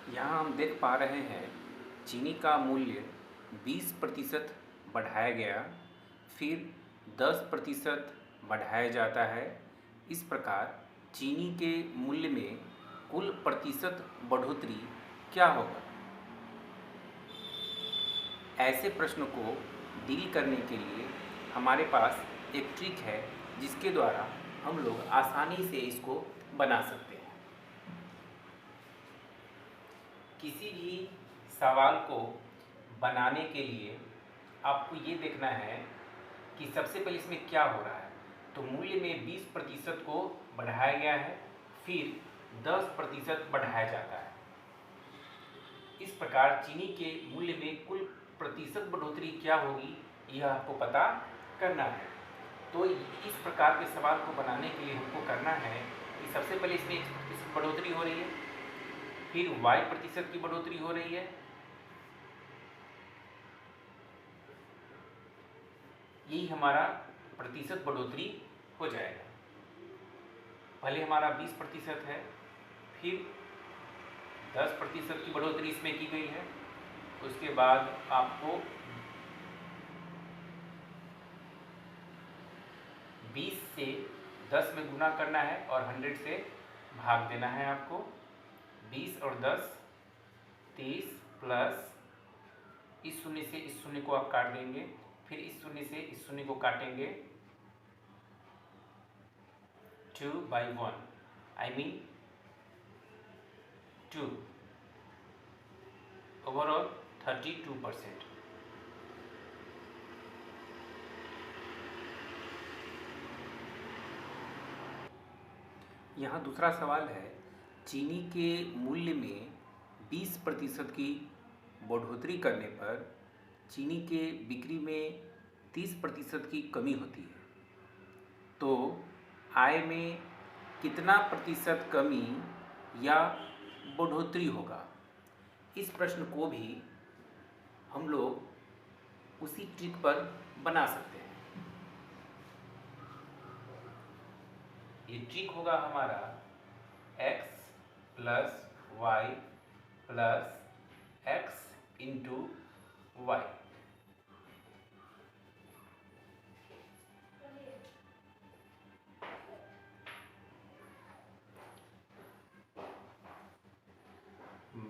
यहाँ हम देख पा रहे हैं चीनी का मूल्य 20% बढ़ाया गया, फिर 10% बढ़ाया जाता है। इस प्रकार चीनी के मूल्य में कुल प्रतिशत बढ़ोतरी क्या होगा? ऐसे प्रश्न को डील करने के लिए हमारे पास एक ट्रिक है जिसके द्वारा हम लोग आसानी से इसको बना सकते हैं। किसी भी सवाल को बनाने के लिए आपको ये देखना है कि सबसे पहले इसमें क्या हो रहा है। तो मूल्य में 20% को बढ़ाया गया है, फिर 10% बढ़ाया जाता है। इस प्रकार चीनी के मूल्य में कुल प्रतिशत बढ़ोतरी क्या होगी यह आपको पता करना है। तो इस प्रकार के सवाल को बनाने के लिए हमको करना है कि सबसे पहले इसमें 1% बढ़ोतरी हो रही है, फिर y% की बढ़ोतरी हो रही है। यही हमारा प्रतिशत बढ़ोतरी हो जाएगा। पहले हमारा 20% है, फिर 10% की बढ़ोतरी इसमें की गई है। उसके बाद आपको 20 से 10 में गुना करना है और 100 से भाग देना है आपको। 20 और 10 30 प्लस इस शून्य से इस शून्य को आप काट देंगे, फिर इस शून्य से इस शून्य को काटेंगे। 2/1 I mean 2, ओवरऑल 32%। यहाँ दूसरा सवाल है, चीनी के मूल्य में 20% की बढ़ोतरी करने पर चीनी के बिक्री में 30% की कमी होती है। तो आय में कितना प्रतिशत कमी या बढ़ोतरी होगा? इस प्रश्न को भी हम लोग उसी ट्रिक पर बना सकते हैं। ये ट्रिक होगा हमारा x plus y plus x into y.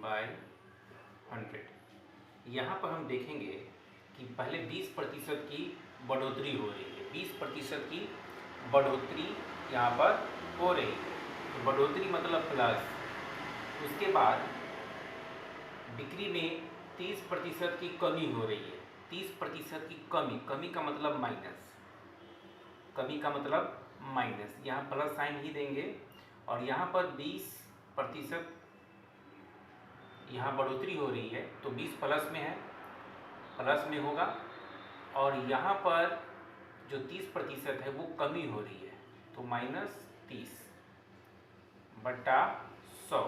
By 100। यहाँ पर हम देखेंगे कि पहले 20% की बढ़ोतरी हो रही है। 20% की बढ़ोतरी यहाँ पर हो रही है, तो बढ़ोतरी मतलब प्लस। उसके बाद बिक्री में 30% की कमी हो रही है। 30% की कमी, कमी का मतलब माइनस, कमी का मतलब माइनस, यहाँ प्लस साइन ही देंगे। और यहाँ पर 20% यहाँ बढ़ोतरी हो रही है, तो 20 प्लस में है, प्लस में होगा। और यहाँ पर जो 30% है वो कमी हो रही है, तो -30 बटा 100।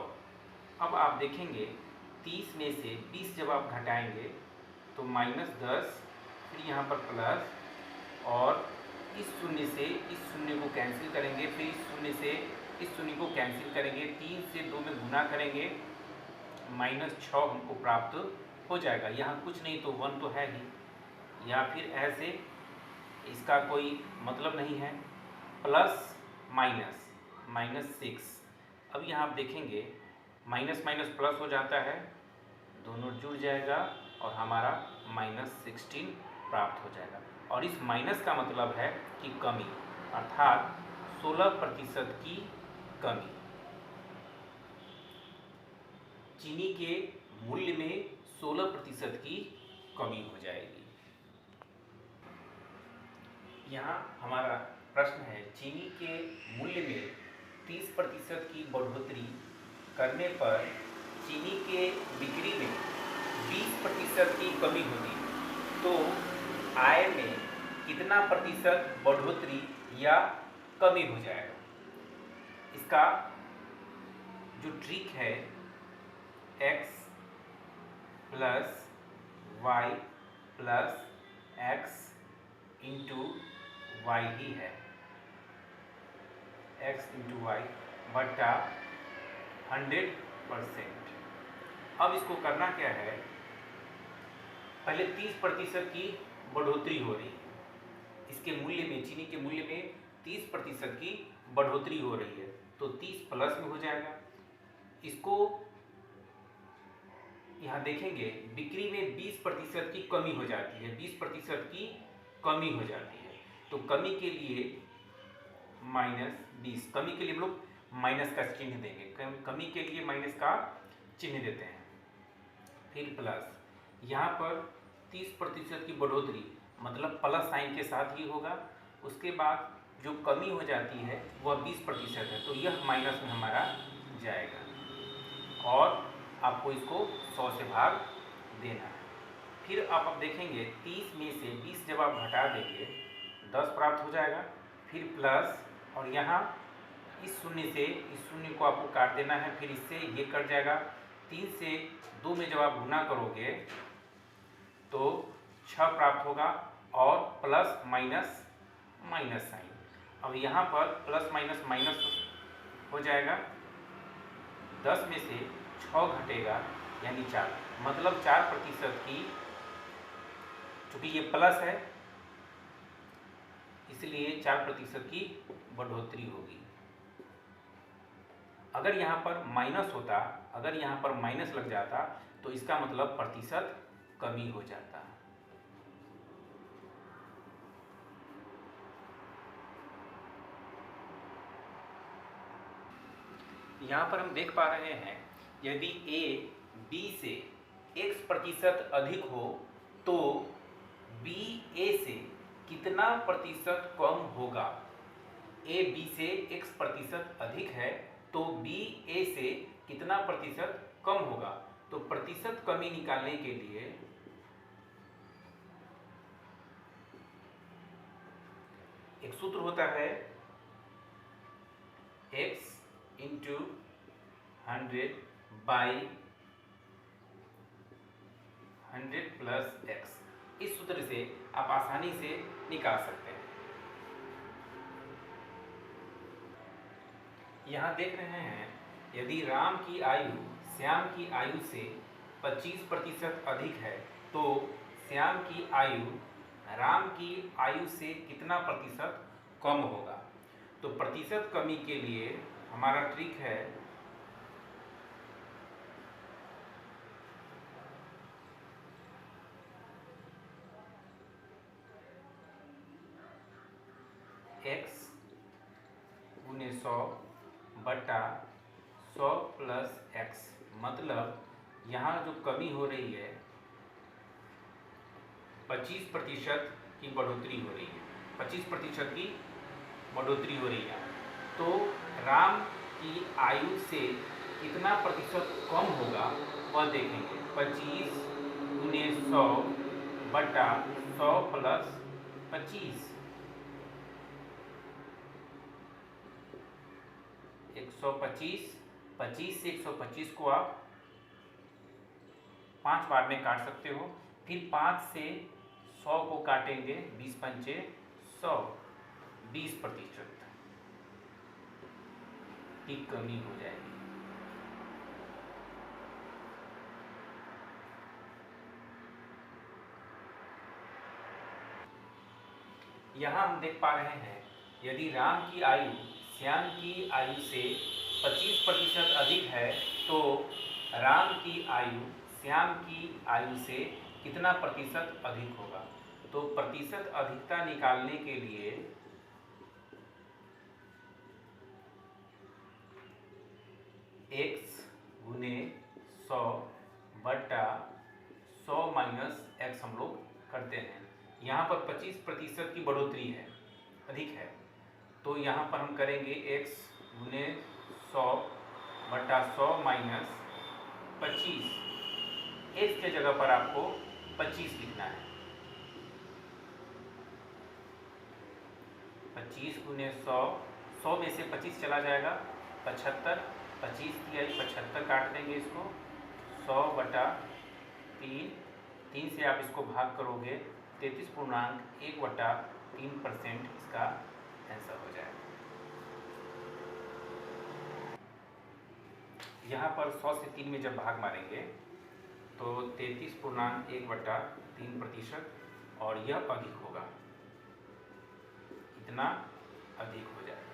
अब आप देखेंगे 30 में से 20 जब आप घटाएंगे तो -10, फिर यहाँ पर प्लस, और इस शून्य से इस शून्य को कैंसिल करेंगे, फिर इस शून्य से इस शून्य को कैंसिल करेंगे, 3 से 2 में गुना करेंगे, -6 हमको प्राप्त हो जाएगा। यहाँ कुछ नहीं तो 1 तो है ही, या फिर ऐसे इसका कोई मतलब नहीं है। Plus minus -6। अब यहाँ आप देखेंगे माइनस माइनस प्लस हो जाता है, दोनों जुड़ जाएगा और हमारा -16 प्राप्त हो जाएगा। और इस माइनस का मतलब है कि कमी, अर्थात 16% की कमी। चीनी के मूल्य में 16% की कमी हो जाएगी। यहाँ हमारा प्रश्न है, चीनी के मूल्य में 30% की बढ़ोतरी करने पर चीनी के बिक्री में 20% की कमी होगी, तो आय में कितना प्रतिशत बढ़ोतरी या कमी हो जाएगा? इसका जो ट्रिक है x plus y plus x into y ही है। x इंटू वाई बटा 100%। अब इसको करना क्या है, पहले 30% की बढ़ोतरी हो रही है, इसके मूल्य में, चीनी के मूल्य में 30% की बढ़ोतरी हो रही है, तो 30 प्लस में हो जाएगा। इसको यहाँ देखेंगे बिक्री में 20% की कमी हो जाती है, 20% की कमी हो जाती है, तो कमी के लिए -20, कमी के लिए हम लोग माइनस का चिन्ह देंगे, कमी के लिए माइनस का चिन्ह देते हैं। फिर प्लस, यहाँ पर 30% की बढ़ोतरी मतलब प्लस साइन के साथ ही होगा। उसके बाद जो कमी हो जाती है वह 20% है, तो यह माइनस में हमारा जाएगा और आपको इसको 100 से भाग देना है। फिर आप अब देखेंगे 30 में से 20 जब आप घटा देंगे 10 प्राप्त हो जाएगा। फिर प्लस, और यहाँ इस शून्य से इस शून्य को आपको काट देना है, फिर इससे ये कट जाएगा। 3 से 2 में जब आप गुना करोगे तो 6 प्राप्त होगा और प्लस माइनस माइनस साइन। अब यहाँ पर प्लस माइनस माइनस हो जाएगा, 10 में से 6 घटेगा यानी 4, मतलब 4% की, चूँकि ये प्लस है इसलिए 4% की बढ़ोतरी होगी। अगर यहाँ पर माइनस होता, अगर यहाँ पर माइनस लग जाता तो इसका मतलब प्रतिशत कमी हो जाता। यहाँ पर हम देख पा रहे हैं यदि A B से x% अधिक हो तो B A से कितना प्रतिशत कम होगा। A B से x% अधिक है तो B A से कितना प्रतिशत कम होगा। तो प्रतिशत कमी निकालने के लिए एक सूत्र होता है x × 100 / 100 + x। इस सूत्र से आप आसानी से निकाल सकते हैं। यहाँ देख रहे हैं यदि राम की आयु श्याम की आयु से 25% अधिक है तो श्याम की आयु राम की आयु से कितना प्रतिशत कम होगा। तो प्रतिशत कमी के लिए हमारा ट्रिक है x × 100 बटा 100 + x, मतलब यहाँ जो कमी हो रही है 25% की बढ़ोतरी हो रही है, 25% की बढ़ोतरी हो रही है। तो राम की आयु से कितना प्रतिशत कम होगा वह देखेंगे। 25 × 100 बटा 100 + 25, 125। 25 से 125 को आप 5 बार में काट सकते हो। फिर 5 से 100 को काटेंगे, 20 × 5 = 100, 20% की कमी हो जाएगी। यहाँ हम देख पा रहे हैं यदि राम की आयु श्याम की आयु से 25% अधिक है तो राम की आयु श्याम की आयु से कितना प्रतिशत अधिक होगा। तो प्रतिशत अधिकता निकालने के लिए x × 100 बटा 100 - x हम लोग करते हैं। यहाँ पर 25% की बढ़ोतरी है, अधिक है, तो यहाँ पर हम करेंगे x × 100 बटा 100 - 25। x के जगह पर आपको 25 लिखना है। 25 × 100, 100 में से 25 चला जाएगा, 75, 25 की 75 काट देंगे इसको, 100 बटा 3, 3 से आप इसको भाग करोगे 33.1/3% इसका आंसर हो जाएगा। यहाँ पर 100 से 3 में जब भाग मारेंगे तो 33.1/3% और यह अधिक होगा, इतना अधिक हो जाएगा।